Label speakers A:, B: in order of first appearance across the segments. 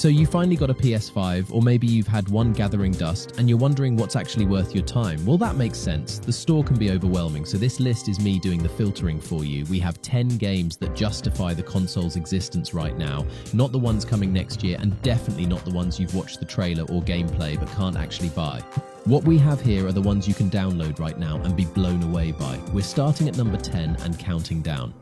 A: So you finally got a PS5, or maybe you've had one gathering dust and you're wondering what's actually worth your time. Well, that makes sense. The store can be overwhelming, so this list is me doing the filtering for you. We have 10 games that justify the console's existence right now, not the ones coming next year, and definitely not the ones you've watched the trailer or gameplay but can't actually buy. What we have here are the ones you can download right now and be blown away by. We're starting at number 10 and counting down.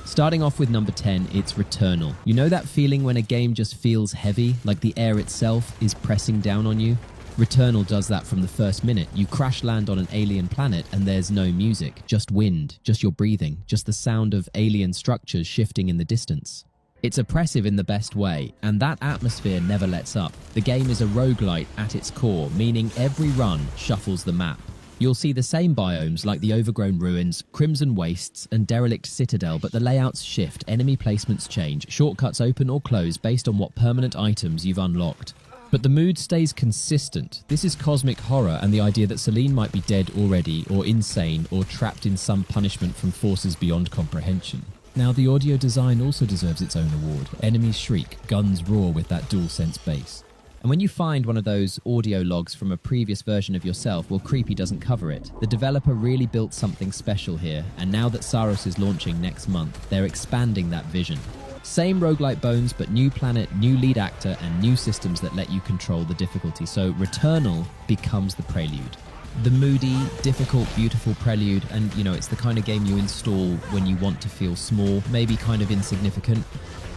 A: Starting off with number 10, it's Returnal. You know that feeling when a game just feels heavy, like the air itself is pressing down on you? Returnal does that from the first minute. You crash land on an alien planet and there's no music, just wind, just your breathing, just the sound of alien structures shifting in the distance. It's oppressive in the best way, and that atmosphere never lets up. The game is a roguelite at its core, meaning every run shuffles the map. You'll see the same biomes like the overgrown ruins, crimson wastes, and derelict citadel, but the layouts shift, enemy placements change, shortcuts open or close based on what permanent items you've unlocked. But the mood stays consistent. This is cosmic horror and the idea that Celine might be dead already, or insane, or trapped in some punishment from forces beyond comprehension. Now, the audio design also deserves its own award. Enemies shriek, guns roar with that DualSense bass. And when you find one of those audio logs from a previous version of yourself, well, Creepy doesn't cover it. The developer really built something special here, and now that Saros is launching next month, they're expanding that vision. Same roguelite bones, but new planet, new lead actor, and new systems that let you control the difficulty. So Returnal becomes the prelude. The moody, difficult, beautiful prelude, and it's the kind of game you install when you want to feel small, maybe kind of insignificant,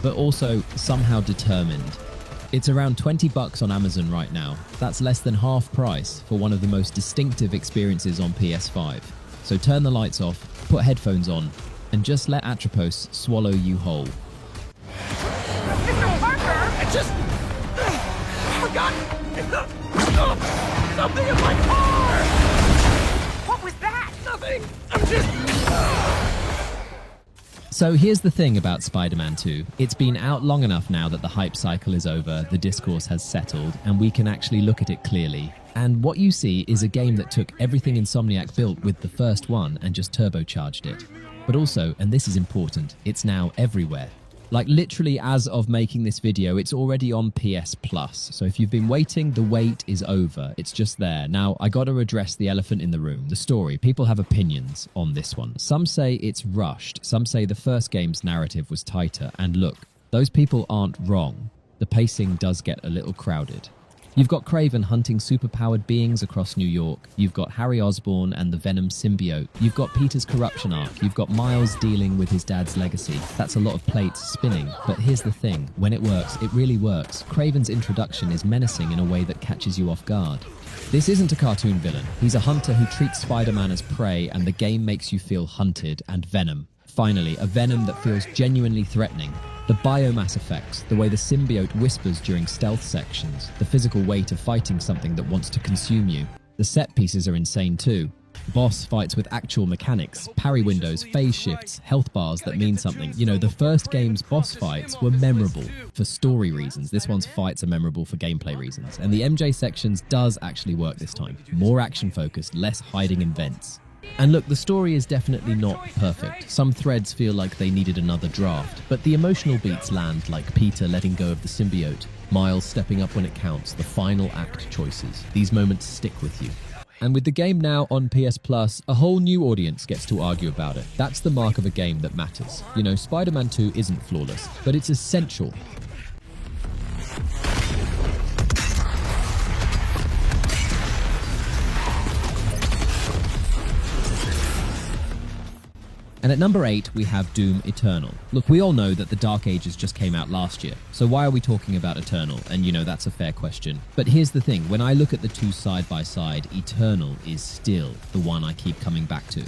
A: but also somehow determined. It's around $20 on Amazon right now. That's less than half price for one of the most distinctive experiences on PS5. So turn the lights off, put headphones on, and just let Atropos swallow you whole.
B: Mr. Parker! I just forgot something in my car! What was that? Nothing! I'm just...
A: So here's the thing about Spider-Man 2. It's been out long enough now that the hype cycle is over, the discourse has settled, and we can actually look at it clearly. And what you see is a game that took everything Insomniac built with the first one and just turbocharged it. But also, and this is important, it's now everywhere. Like literally as of making this video, it's already on PS Plus. So if you've been waiting, the wait is over. It's just there. Now, I got to address the elephant in the room, the story. People have opinions on this one. Some say it's rushed. Some say the first game's narrative was tighter. And look, those people aren't wrong. The pacing does get a little crowded. You've got Kraven hunting superpowered beings across New York. You've got Harry Osborn and the Venom symbiote. You've got Peter's corruption arc. You've got Miles dealing with his dad's legacy. That's a lot of plates spinning. But here's the thing. When it works, it really works. Kraven's introduction is menacing in a way that catches you off guard. This isn't a cartoon villain. He's a hunter who treats Spider-Man as prey, and the game makes you feel hunted and Venom. Finally, a Venom that feels genuinely threatening. The biomass effects, the way the symbiote whispers during stealth sections, the physical weight of fighting something that wants to consume you. The set pieces are insane too. Boss fights with actual mechanics, parry windows, phase shifts, health bars that mean something. The first game's boss fights were memorable for story reasons. This one's fights are memorable for gameplay reasons. And the MJ sections does actually work this time. More action focused, less hiding in vents. And look, the story is definitely not perfect. Some threads feel like they needed another draft, but the emotional beats land, like Peter letting go of the symbiote, Miles stepping up when it counts, the final act choices. These moments stick with you. And with the game now on PS Plus, a whole new audience gets to argue about it. That's the mark of a game that matters. Spider-Man 2 isn't flawless, but it's essential. And at number 8, we have Doom Eternal. Look, we all know that the Dark Ages just came out last year, so why are we talking about Eternal? And that's a fair question. But here's the thing, when I look at the two side by side, Eternal is still the one I keep coming back to.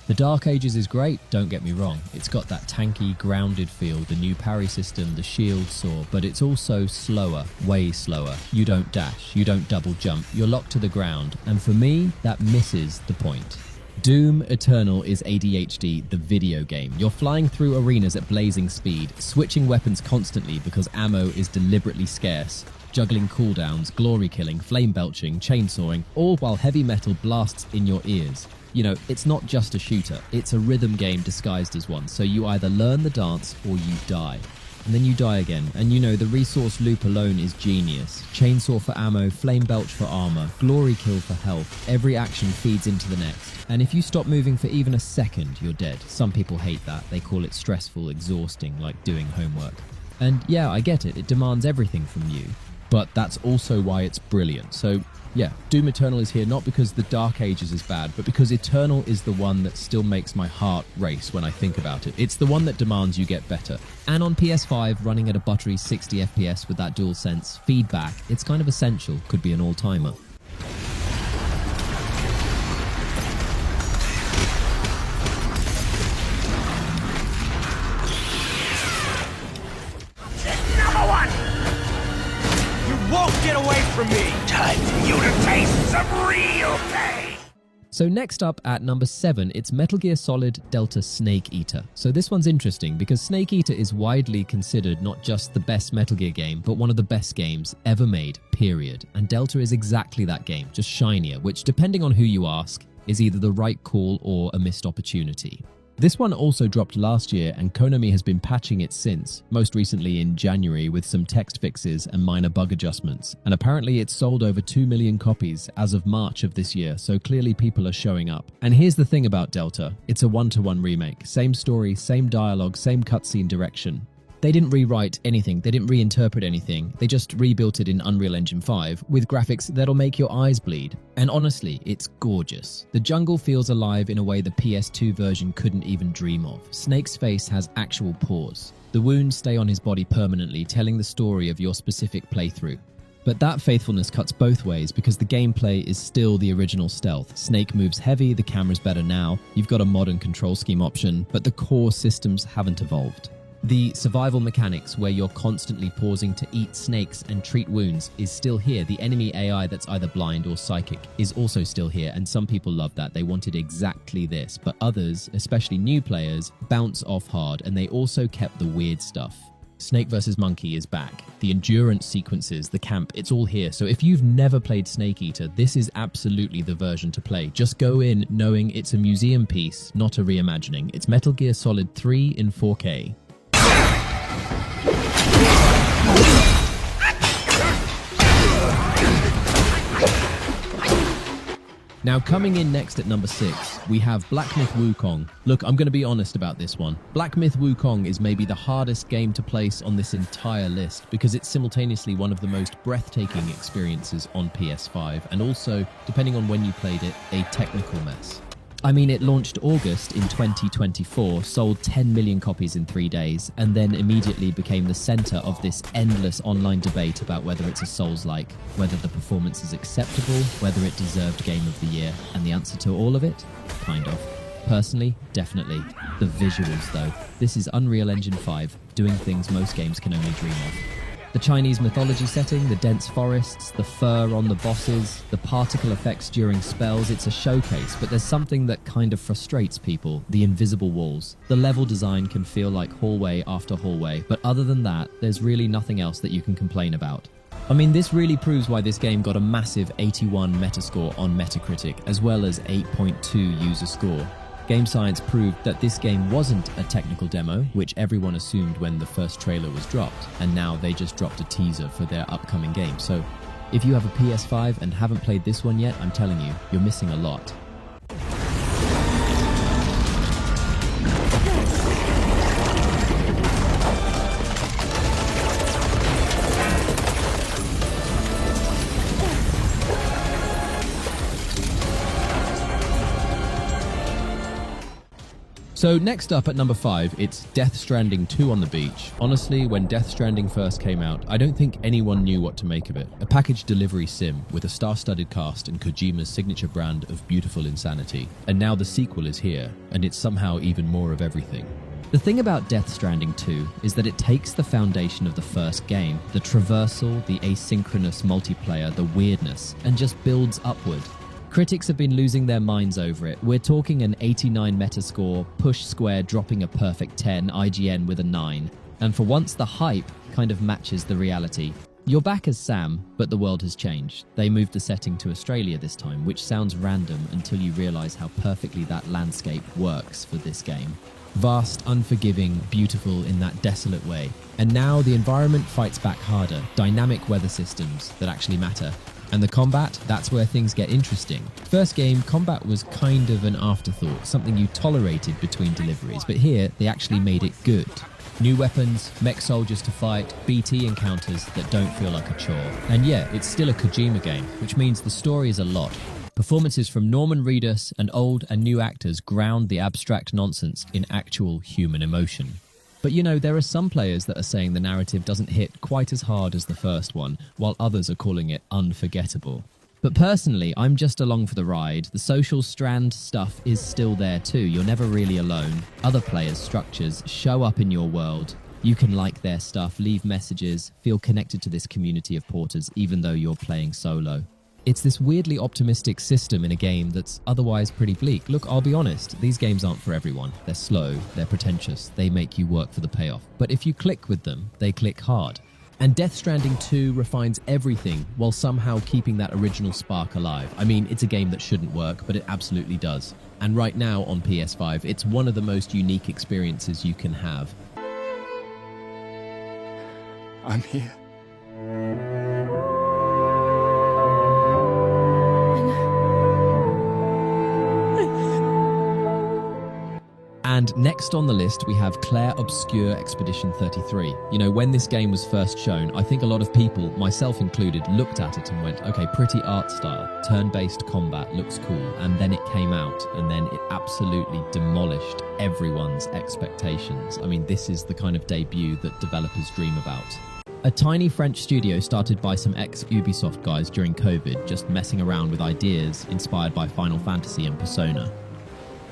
A: The Dark Ages is great, don't get me wrong. It's got that tanky, grounded feel, the new parry system, the shield saw, but it's also slower, way slower. You don't dash, you don't double jump, you're locked to the ground, and for me, that misses the point. Doom Eternal is ADHD, the video game. You're flying through arenas at blazing speed, switching weapons constantly because ammo is deliberately scarce, juggling cooldowns, glory killing, flame belching, chainsawing, all while heavy metal blasts in your ears. You know, it's not just a shooter, it's a rhythm game disguised as one. So you either learn the dance or you die. And then you die again. And you know, the resource loop alone is genius. Chainsaw for ammo, flame belch for armor, glory kill for health. Every action feeds into the next. And if you stop moving for even a second, you're dead. Some people hate that. They call it stressful, exhausting, like doing homework. And yeah, I get it. It demands everything from you. But that's also why it's brilliant. So yeah, Doom Eternal is here not because the Dark Ages is bad, but because Eternal is the one that still makes my heart race when I think about it. It's the one that demands you get better. And on PS5, running at a buttery 60 FPS with that DualSense feedback, it's kind of essential, could be an all-timer.
B: Number one! You won't get away from me! Time for you to taste some real pain!
A: So next up at number 7, it's Metal Gear Solid Delta Snake Eater. So this one's interesting because Snake Eater is widely considered not just the best Metal Gear game, but one of the best games ever made, period. And Delta is exactly that game, just shinier, which depending on who you ask, is either the right call or a missed opportunity. This one also dropped last year and Konami has been patching it since, most recently in January with some text fixes and minor bug adjustments. And apparently it's sold over 2 million copies as of March of this year, so clearly people are showing up. And here's the thing about Delta, it's a one-to-one remake. Same story, same dialogue, same cutscene direction. They didn't rewrite anything, they didn't reinterpret anything, they just rebuilt it in Unreal Engine 5 with graphics that'll make your eyes bleed. And honestly, it's gorgeous. The jungle feels alive in a way the PS2 version couldn't even dream of. Snake's face has actual pores. The wounds stay on his body permanently, telling the story of your specific playthrough. But that faithfulness cuts both ways because the gameplay is still the original stealth. Snake moves heavy, the camera's better now, you've got a modern control scheme option, but the core systems haven't evolved. The survival mechanics where you're constantly pausing to eat snakes and treat wounds is still here. The enemy AI that's either blind or psychic is also still here, and some people love that. They wanted exactly this, but others, especially new players, bounce off hard, and they also kept the weird stuff. Snake vs. Monkey is back. The endurance sequences, the camp, it's all here. So if you've never played Snake Eater, this is absolutely the version to play. Just go in knowing it's a museum piece, not a reimagining. It's Metal Gear Solid 3 in 4K. Now coming in next at number 6, we have Black Myth Wukong. Look, I'm going to be honest about this one. Black Myth Wukong is maybe the hardest game to place on this entire list because it's simultaneously one of the most breathtaking experiences on PS5 and also, depending on when you played it, a technical mess. I mean, it launched August in 2024, sold 10 million copies in 3 days, and then immediately became the center of this endless online debate about whether it's a Souls-like, whether the performance is acceptable, whether it deserved Game of the Year, and the answer to all of it? Kind of. Personally, definitely. The visuals, though. This is Unreal Engine 5, doing things most games can only dream of. The Chinese mythology setting, the dense forests, the fur on the bosses, the particle effects during spells, it's a showcase, but there's something that kind of frustrates people, the invisible walls. The level design can feel like hallway after hallway, but other than that, there's really nothing else that you can complain about. I mean, this really proves why this game got a massive 81 Metascore on Metacritic, as well as 8.2 user score. Game Science proved that this game wasn't a technical demo, which everyone assumed when the first trailer was dropped, and now they just dropped a teaser for their upcoming game. So if you have a PS5 and haven't played this one yet, I'm telling you, you're missing a lot. So next up at number 5, it's Death Stranding 2 on the beach. Honestly, when Death Stranding first came out, I don't think anyone knew what to make of it. A package delivery sim with a star-studded cast and Kojima's signature brand of beautiful insanity. And now the sequel is here, and it's somehow even more of everything. The thing about Death Stranding 2 is that it takes the foundation of the first game, the traversal, the asynchronous multiplayer, the weirdness, and just builds upward. Critics have been losing their minds over it. We're talking an 89 Metascore, Push Square dropping a perfect 10, IGN with a 9. And for once, the hype kind of matches the reality. You're back as Sam, but the world has changed. They moved the setting to Australia this time, which sounds random until you realise how perfectly that landscape works for this game. Vast, unforgiving, beautiful in that desolate way. And now the environment fights back harder, dynamic weather systems that actually matter. And the combat, that's where things get interesting. First game, combat was kind of an afterthought, something you tolerated between deliveries, but here they actually made it good. New weapons, mech soldiers to fight, BT encounters that don't feel like a chore. And yeah, it's still a Kojima game, which means the story is a lot. Performances from Norman Reedus and old and new actors ground the abstract nonsense in actual human emotion. But you know, there are some players that are saying the narrative doesn't hit quite as hard as the first one, while others are calling it unforgettable. But personally, I'm just along for the ride. The social strand stuff is still there too. You're never really alone. Other players' structures show up in your world. You can like their stuff, leave messages, feel connected to this community of porters, even though you're playing solo. It's this weirdly optimistic system in a game that's otherwise pretty bleak. Look, I'll be honest, these games aren't for everyone. They're slow, they're pretentious, they make you work for the payoff. But if you click with them, they click hard. And Death Stranding 2 refines everything while somehow keeping that original spark alive. I mean, it's a game that shouldn't work, but it absolutely does. And right now on PS5, it's one of the most unique experiences you can have.
C: I'm here.
A: And next on the list, we have Clair Obscur Expedition 33. You know, when this game was first shown, I think a lot of people, myself included, looked at it and went, okay, pretty art style, turn-based combat, looks cool. And then it came out, and then it absolutely demolished everyone's expectations. I mean, this is the kind of debut that developers dream about. A tiny French studio started by some ex-Ubisoft guys during COVID, just messing around with ideas inspired by Final Fantasy and Persona.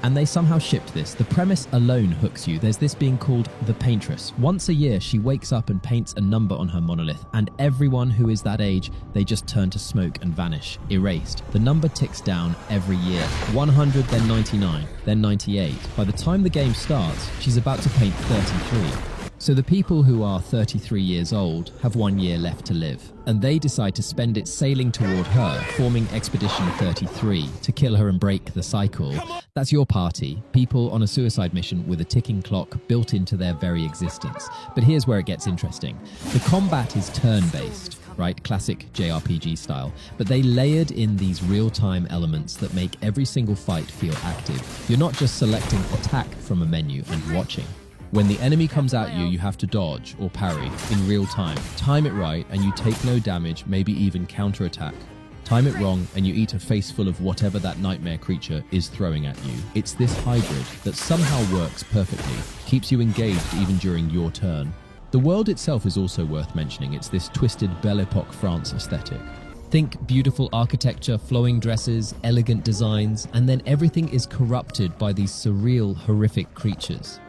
A: And they somehow shipped this. The premise alone hooks you. There's this being called the Paintress. Once a year, she wakes up and paints a number on her monolith, and everyone who is that age, they just turn to smoke and vanish, erased. The number ticks down every year. 100, then 99, then 98. By the time the game starts, she's about to paint 33. So the people who are 33 years old have 1 year left to live, and they decide to spend it sailing toward her, forming Expedition 33 to kill her and break the cycle. That's your party, people on a suicide mission with a ticking clock built into their very existence. But here's where it gets interesting. The combat is turn-based, right? Classic JRPG style. But they layered in these real-time elements that make every single fight feel active. You're not just selecting attack from a menu and watching. When the enemy comes at you, you have to dodge or parry in real time. Time it right and you take no damage, maybe even counterattack. Time it wrong and you eat a face full of whatever that nightmare creature is throwing at you. It's this hybrid that somehow works perfectly, keeps you engaged even during your turn. The world itself is also worth mentioning. It's this twisted Belle Epoque France aesthetic. Think beautiful architecture, flowing dresses, elegant designs, and then everything is corrupted by these surreal, horrific creatures.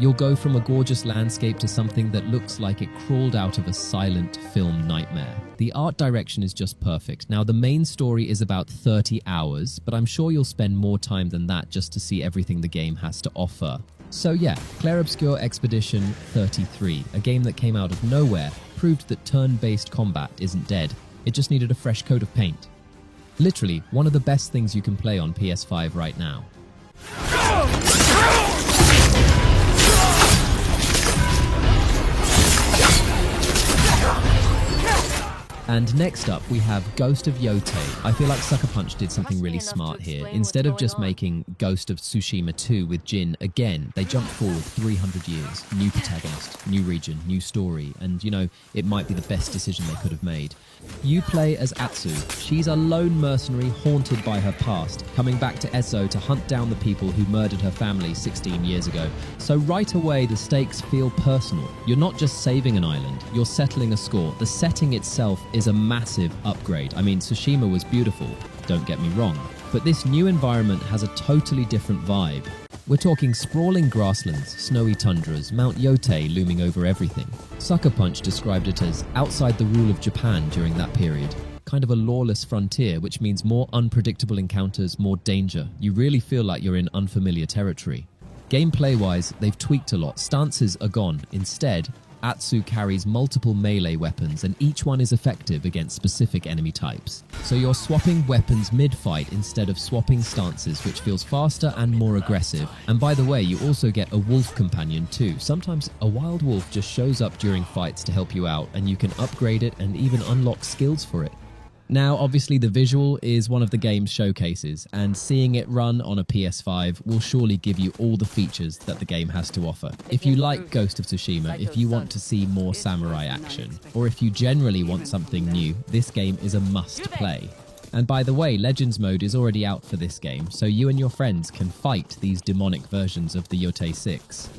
A: You'll go from a gorgeous landscape to something that looks like it crawled out of a silent film nightmare. The art direction is just perfect. Now, the main story is about 30 hours, but I'm sure you'll spend more time than that just to see everything the game has to offer. So yeah, Clair Obscur Expedition 33, a game that came out of nowhere, proved that turn-based combat isn't dead. It just needed a fresh coat of paint. Literally, one of the best things you can play on PS5 right now. And next up, we have Ghost of Yotei. I feel like Sucker Punch did something really smart here. Instead of just making Ghost of Tsushima 2 with Jin again, they jumped forward 300 years. New protagonist, new region, new story, and you know, it might be the best decision they could have made. You play as Atsu. She's a lone mercenary haunted by her past, coming back to Esso to hunt down the people who murdered her family 16 years ago. So right away, the stakes feel personal. You're not just saving an island, you're settling a score. The setting itself is a massive upgrade. I mean, Tsushima was beautiful, don't get me wrong, but this new environment has a totally different vibe. We're talking sprawling grasslands, snowy tundras, Mount Yotei looming over everything. Sucker Punch described it as outside the rule of Japan during that period. Kind of a lawless frontier, which means more unpredictable encounters, more danger. You really feel like you're in unfamiliar territory. Gameplay-wise, they've tweaked a lot. Stances are gone. Instead, Atsu carries multiple melee weapons and each one is effective against specific enemy types. So you're swapping weapons mid-fight instead of swapping stances, which feels faster and more aggressive. And by the way, you also get a wolf companion too. Sometimes a wild wolf just shows up during fights to help you out and you can upgrade it and even unlock skills for it. Now, obviously the visual is one of the game's showcases, and seeing it run on a PS5 will surely give you all the features that the game has to offer. If you like Ghost of Tsushima, if you want to see more samurai action, or if you generally want something new, this game is a must play. And by the way, Legends mode is already out for this game, so you and your friends can fight these demonic versions of the Yotei 6.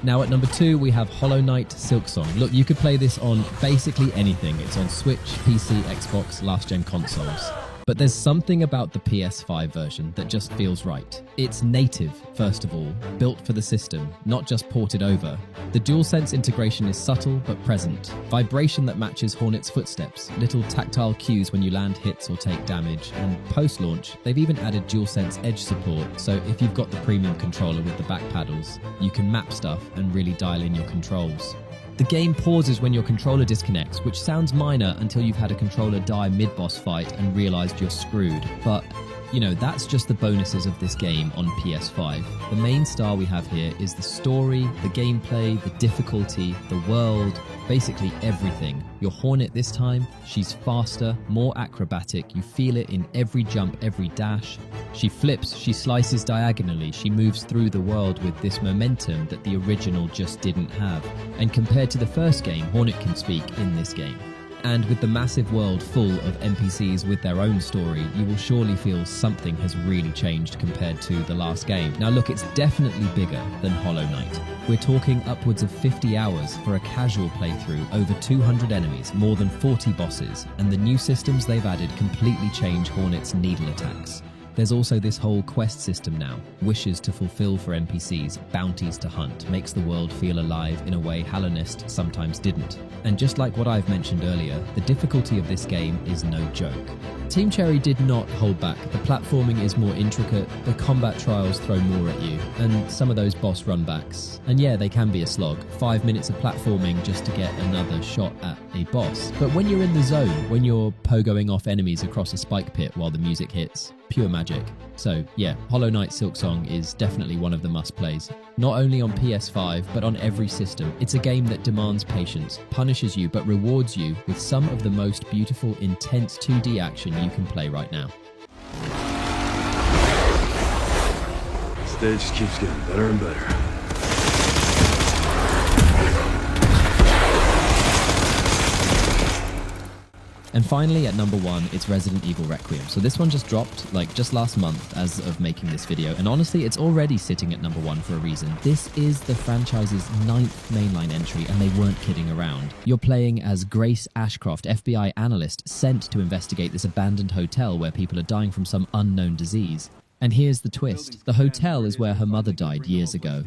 A: Now at number 2, we have Hollow Knight Silksong. Look, you could play this on basically anything. It's on Switch, PC, Xbox, last-gen consoles. But there's something about the PS5 version that just feels right. It's native, first of all, built for the system, not just ported over. The DualSense integration is subtle but present. Vibration that matches Hornet's footsteps, little tactile cues when you land hits or take damage, and post-launch, they've even added DualSense Edge support, so if you've got the premium controller with the back paddles, you can map stuff and really dial in your controls. The game pauses when your controller disconnects, which sounds minor until you've had a controller die mid-boss fight and realized you're screwed. But, you know, that's just the bonuses of this game on PS5. The main star we have here is the story, the gameplay, the difficulty, the world, basically everything. Your Hornet this time, she's faster, more acrobatic, you feel it in every jump, every dash. She flips, she slices diagonally, she moves through the world with this momentum that the original just didn't have. And compared to the first game, Hornet can speak in this game. And with the massive world full of NPCs with their own story, you will surely feel something has really changed compared to the last game. Now look, it's definitely bigger than Hollow Knight. We're talking upwards of 50 hours for a casual playthrough, over 200 enemies, more than 40 bosses, and the new systems they've added completely change Hornet's needle attacks. There's also this whole quest system now, wishes to fulfill for NPCs, bounties to hunt, makes the world feel alive in a way Hallownest sometimes didn't. And just like what I've mentioned earlier, the difficulty of this game is no joke. Team Cherry did not hold back. The platforming is more intricate, the combat trials throw more at you, and some of those boss runbacks. And yeah, they can be a slog. 5 minutes of platforming just to get another shot at a boss. But when you're in the zone, when you're pogoing off enemies across a spike pit while the music hits, pure magic. So yeah, Hollow Knight Silksong is definitely one of the must-plays. Not only on PS5, but on every system. It's a game that demands patience, punishes you, but rewards you with some of the most beautiful, intense 2D action you can play right now.
C: Stage just keeps getting better and better.
A: And finally, at number 1, it's Resident Evil Requiem. So this one just dropped, just last month as of making this video. And honestly, it's already sitting at number 1 for a reason. This is the franchise's 9th mainline entry, and they weren't kidding around. You're playing as Grace Ashcroft, FBI analyst, sent to investigate this abandoned hotel where people are dying from some unknown disease. And here's the twist. The hotel is where her mother died years ago.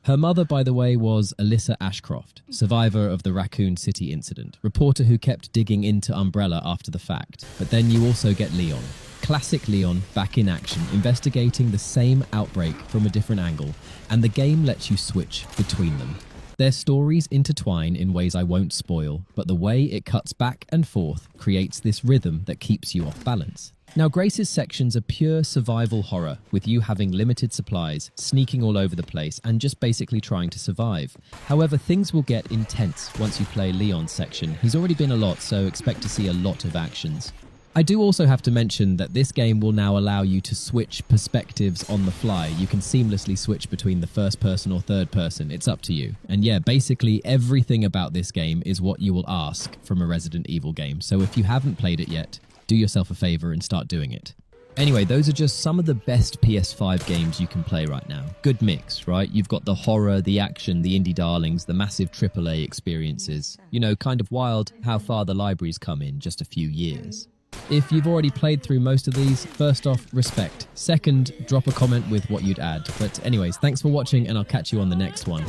A: Her mother, by the way, was Alyssa Ashcroft, survivor of the Raccoon City incident, reporter who kept digging into Umbrella after the fact. But then you also get Leon. Classic Leon back in action, investigating the same outbreak from a different angle, and the game lets you switch between them. Their stories intertwine in ways I won't spoil, but the way it cuts back and forth creates this rhythm that keeps you off balance. Now, Grace's sections are pure survival horror, with you having limited supplies, sneaking all over the place, and just basically trying to survive. However, things will get intense once you play Leon's section. He's already been a lot, so expect to see a lot of actions. I do also have to mention that this game will now allow you to switch perspectives on the fly. You can seamlessly switch between the first person or third person. It's up to you. And yeah, basically everything about this game is what you will ask from a Resident Evil game. So if you haven't played it yet, do yourself a favor and start doing it. Anyway, those are just some of the best PS5 games you can play right now. Good mix, right? You've got the horror, the action, the indie darlings, the massive AAA experiences. You know, kind of wild how far the library's come in just a few years. If you've already played through most of these, first off, respect. Second, drop a comment with what you'd add. But anyways, thanks for watching and I'll catch you on the next one.